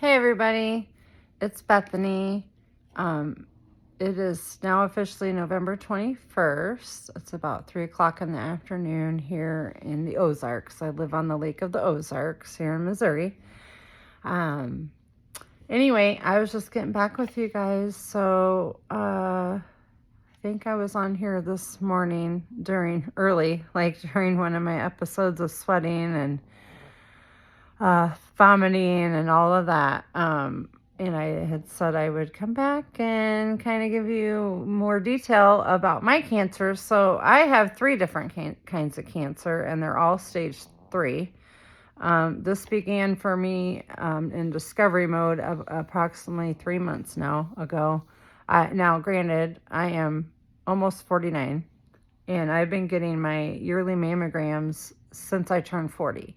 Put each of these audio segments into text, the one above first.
Hey everybody, it's Bethany. It is now officially November 21st. It's about 3 o'clock in the afternoon here in the Ozarks. I live on the Lake of the Ozarks here in Missouri. Um, anyway, I was just getting back with you guys. So I think I was on here this morning during one of my episodes of sweating and vomiting and all of that. And I had said I would come back and kind of give you more detail about my cancer. So I have three different kinds of cancer, and they're all stage 3. This began for me in discovery mode of approximately 3 months now ago. Now, granted, I am almost 49, and I've been getting my yearly mammograms since I turned 40.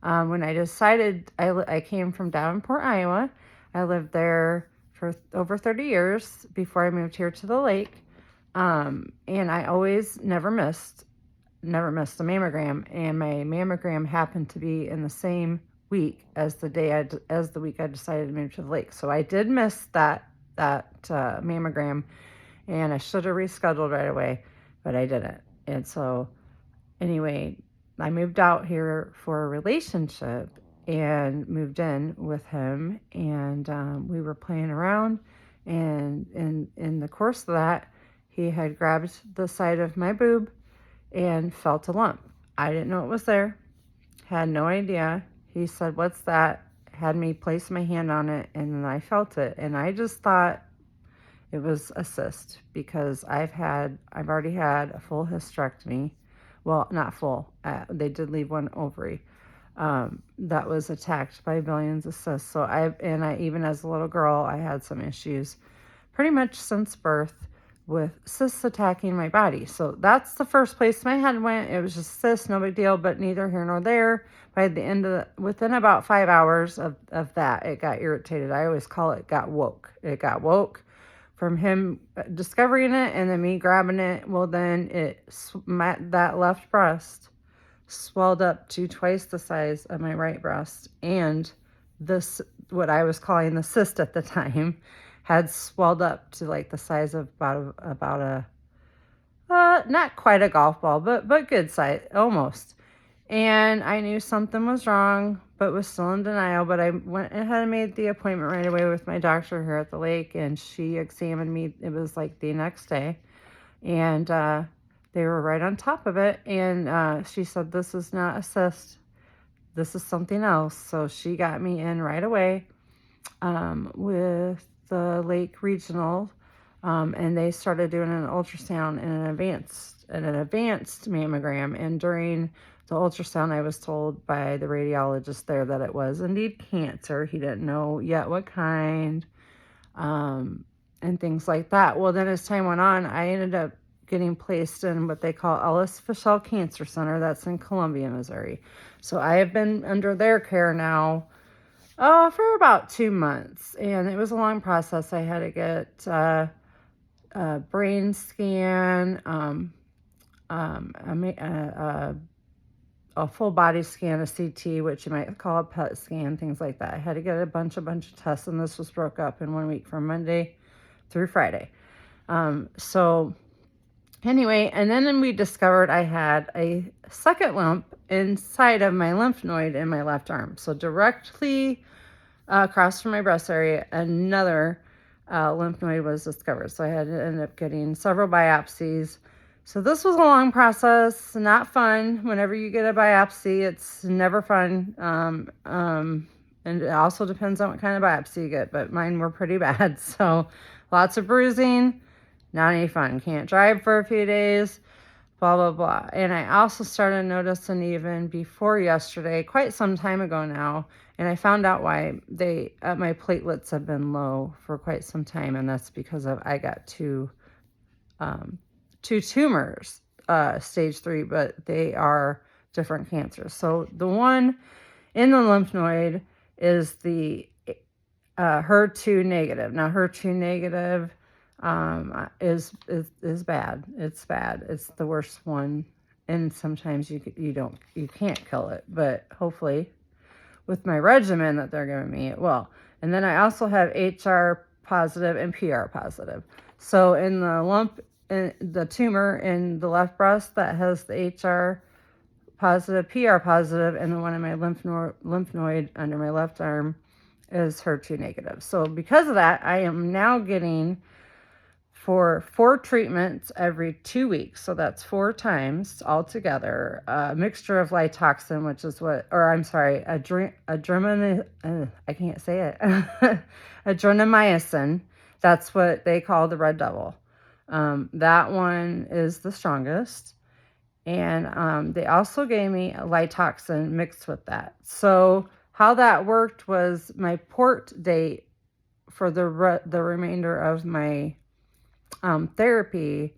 When I decided, I came from Davenport, Iowa. I lived there for over 30 years before I moved here to the lake. And I always never missed a mammogram. And my mammogram happened to be in the same week as the week I decided to move to the lake. So I did miss that mammogram, and I should have rescheduled right away, but I didn't. And so anyway, I moved out here for a relationship and moved in with him, and we were playing around, and in the course of that, he had grabbed the side of my boob and felt a lump. I didn't know it was there, had no idea. He said, "What's that?" Had me place my hand on it, and then I felt it, and I just thought it was a cyst because I've already had a full hysterectomy. Well, not full. They did leave one ovary that was attacked by billions of cysts. So even as a little girl, I had some issues pretty much since birth with cysts attacking my body. So that's the first place my head went. It was just cysts, no big deal, but neither here nor there. By the end of within about 5 hours of that, it got irritated. I always call it got woke. It got woke from him discovering it and then me grabbing it. Well, then that left breast swelled up to twice the size of my right breast, and this, what I was calling the cyst at the time, had swelled up to like the size of about a not quite a golf ball, but good size, almost. And I knew something was wrong, but was still in denial. But I went ahead and made the appointment right away with my doctor here at the lake, and she examined me. It was like the next day, and they were right on top of it. And she said, "This is not a cyst. This is something else." So she got me in right away with the Lake Regional, and they started doing an ultrasound and an advanced mammogram. And during the ultrasound, I was told by the radiologist there that it was indeed cancer. He didn't know yet what kind, and things like that. Well, then as time went on, I ended up getting placed in what they call Ellis Fischel Cancer Center. That's in Columbia, Missouri. So I have been under their care now for about 2 months, and it was a long process. I had to get a brain scan, a full body scan, a CT, which you might call a PET scan, things like that. I had to get a bunch of tests, and this was broke up in 1 week from Monday through Friday. So anyway, and then we discovered I had a second lump inside of my lymph node in my left arm. So directly across from my breast area, another lymph node was discovered. So I had to end up getting several biopsies. So this was a long process, not fun. Whenever you get a biopsy, it's never fun. And it also depends on what kind of biopsy you get, but mine were pretty bad. So lots of bruising, not any fun. Can't drive for a few days, blah, blah, blah. And I also started noticing even before yesterday, quite some time ago now, and I found out why my platelets have been low for quite some time, and that's because I got two tumors, stage 3, but they are different cancers. So the one in the lymph node is the HER2 negative. Now HER2 negative is bad. It's bad. It's the worst one, and sometimes you can't kill it, but hopefully with my regimen that they're giving me, it will. And then I also have HR positive and PR positive. So in the lump, in the tumor in the left breast that has the HR positive, PR positive, and the one in my lymph node under my left arm is HER2 negative. So because of that, I am now getting for 4 treatments every 2 weeks. So that's 4 times altogether. A mixture of Litoxin, which is what, or I'm sorry, adrenaline, I can't say it. Adrenomycin. That's what they call the Red Devil. That one is the strongest. And they also gave me a Litoxin mixed with that. So how that worked was my port date for the remainder of my therapy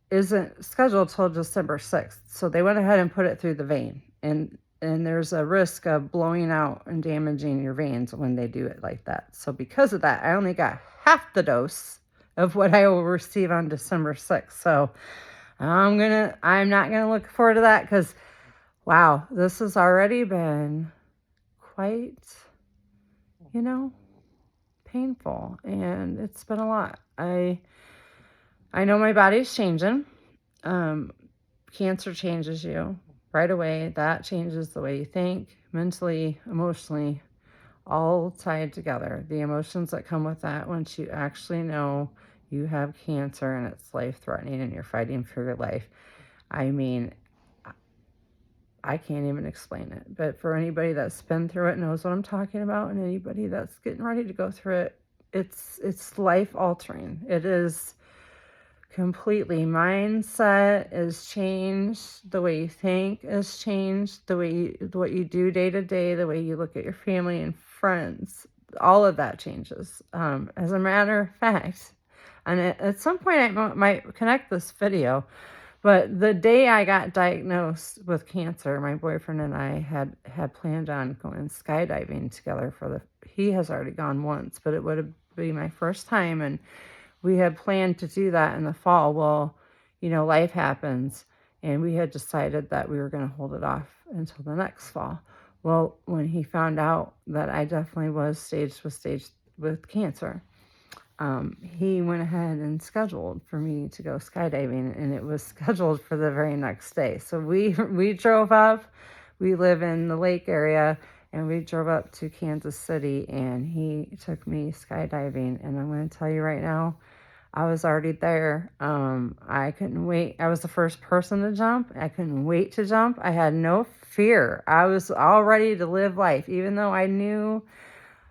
isn't scheduled till December 6th. So they went ahead and put it through the vein. And there's a risk of blowing out and damaging your veins when they do it like that. So because of that, I only got half the dose of what I will receive on December 6th. So I'm not gonna look forward to that because wow, this has already been quite, painful, and it's been a lot. I know my body's changing. Cancer changes you right away. That changes the way you think, mentally, emotionally, all tied together. The emotions that come with that once you actually know you have cancer and it's life-threatening and you're fighting for your life. I mean, I can't even explain it. But for anybody that's been through it knows what I'm talking about, and anybody that's getting ready to go through it, it's life-altering. It is completely. Mindset is changed. The way you think is changed. What you do day to day, the way you look at your family and friends, all of that changes. As a matter of fact, and at some point I might connect this video, but the day I got diagnosed with cancer, my boyfriend and I had planned on going skydiving together he has already gone once, but it would be my first time, and we had planned to do that in the fall. Well, life happens, and we had decided that we were going to hold it off until the next fall. Well, when he found out that I definitely was staged with cancer, he went ahead and scheduled for me to go skydiving, and it was scheduled for the very next day. So we drove up. We live in the lake area, and we drove up to Kansas City, and he took me skydiving. And I'm going to tell you right now, I was already there. I couldn't wait. I was the first person to jump. I couldn't wait to jump. I had no fear. I was all ready to live life, even though I knew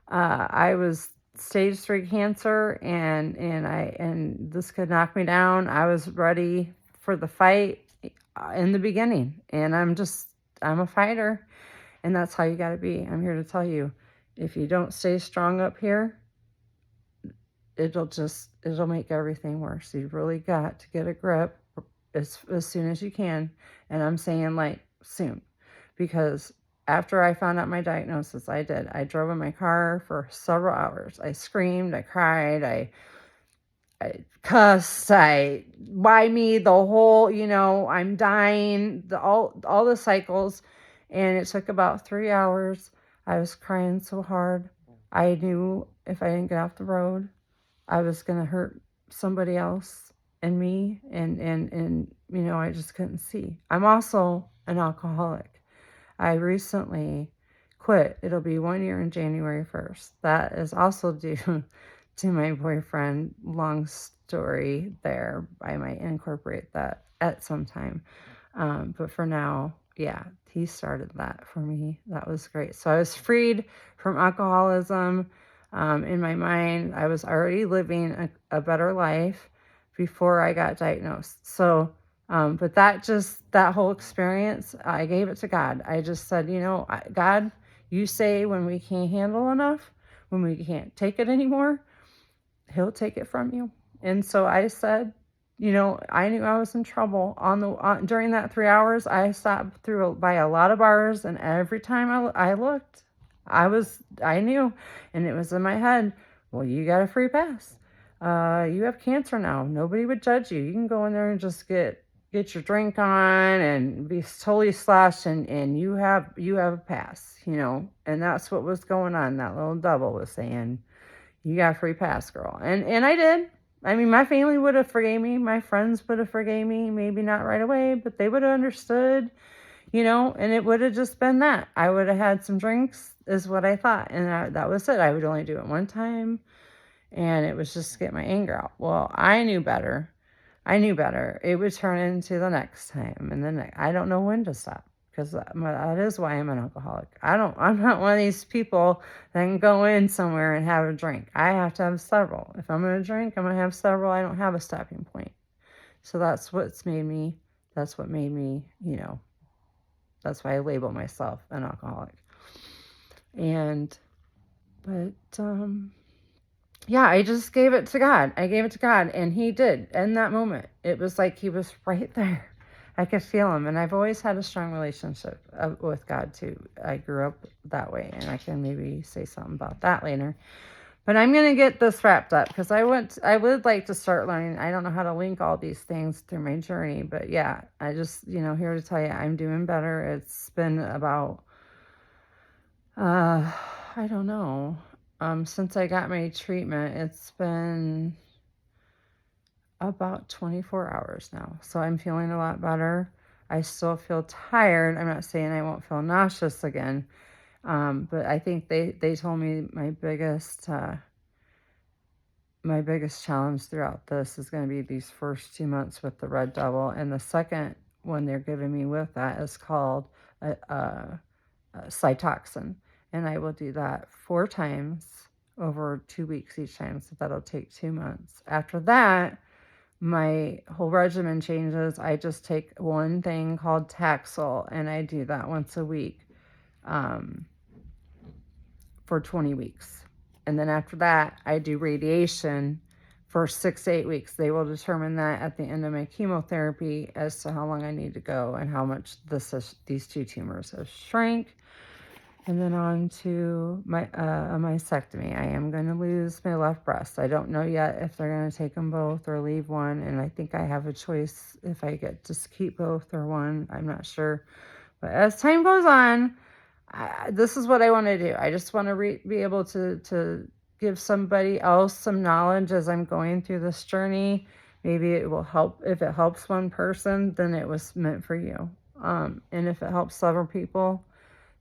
I was stage 3 cancer and this could knock me down. I was ready for the fight in the beginning, and I'm a fighter, and that's how you got to be. I'm here to tell you, if you don't stay strong up here, it'll make everything worse. You really got to get a grip as soon as you can. And I'm saying like soon, because after I found out my diagnosis, I drove in my car for several hours. I screamed, I cried, I cussed, why me, the whole, I'm dying, all the cycles. And it took about 3 hours. I was crying so hard. I knew if I didn't get off the road, I was going to hurt somebody else and me. And I just couldn't see. I'm also an alcoholic. I recently quit. It'll be 1 year in January 1st. That is also due to my boyfriend. Long story there. I might incorporate that at some time. But for now, yeah, he started that for me. That was great. So I was freed from alcoholism. In my mind, I was already living a better life before I got diagnosed. So but that whole experience, I gave it to God. I just said, God, you say when we can't handle enough, when we can't take it anymore, he'll take it from you. And so I said, I knew I was in trouble during that 3 hours. I stopped by a lot of bars, and every time I looked, I knew, and it was in my head, well, you got a free pass. You have cancer now. Nobody would judge you. You can go in there and just get get your drink on and be totally sloshed, and you have a pass, and that's what was going on. That little devil was saying, you got a free pass, girl. And I did. I mean, my family would have forgave me. My friends would have forgave me. Maybe not right away, but they would have understood, and it would have just been that. I would have had some drinks, is what I thought. And that was it. I would only do it one time. And it was just to get my anger out. Well, I knew better. I knew better. It would turn into the next time. And then I don't know when to stop. Because that is why I'm an alcoholic. I'm not one of these people that can go in somewhere and have a drink. I have to have several. If I'm going to drink, I'm going to have several. I don't have a stopping point. So that's what made me, that's why I label myself an alcoholic. But yeah, I just gave it to God. I gave it to God, and He did. In that moment, it was like He was right there. I could feel Him, and I've always had a strong relationship with God too. I grew up that way, and I can maybe say something about that later. But I'm going to get this wrapped up because I would like to start learning. I don't know how to link all these things through my journey, but yeah, I just, here to tell you I'm doing better. It's been about, I don't know, since I got my treatment, it's been about 24 hours now. So I'm feeling a lot better. I still feel tired. I'm not saying I won't feel nauseous again. But I think they told me my biggest challenge throughout this is going to be these first 2 months with the red devil. And the second one they're giving me with that is called Cytoxin. And I will do that 4 times over 2 weeks each time. So that'll take 2 months. After that, my whole regimen changes. I just take one thing called Taxol, and I do that once a week for 20 weeks. And then after that, I do radiation for 6 to 8 weeks. They will determine that at the end of my chemotherapy as to how long I need to go and how much these 2 tumors have shrank. And then on to my a mastectomy. I am going to lose my left breast. I don't know yet if they're going to take them both or leave one. And I think I have a choice if I get to keep both or one. I'm not sure. But as time goes on, this is what I want to do. I just want to be able to give somebody else some knowledge as I'm going through this journey. Maybe it will help. If it helps one person, then it was meant for you. And if it helps several people,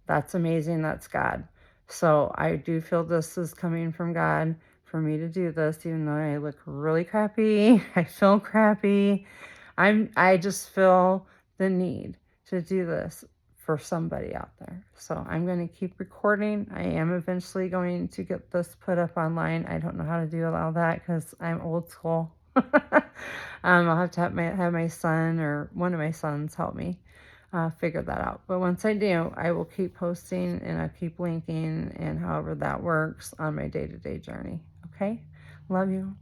that's amazing. That's God. So I do feel this is coming from God for me to do this, even though I look really crappy. I feel crappy. I just feel the need to do this for somebody out there. So I'm going to keep recording. I am eventually going to get this put up online. I don't know how to do all that because I'm old school. I'll have to have my son or one of my sons help me figure that out. But once I do, I will keep posting and I'll keep linking and however that works on my day-to-day journey. Okay? Love you.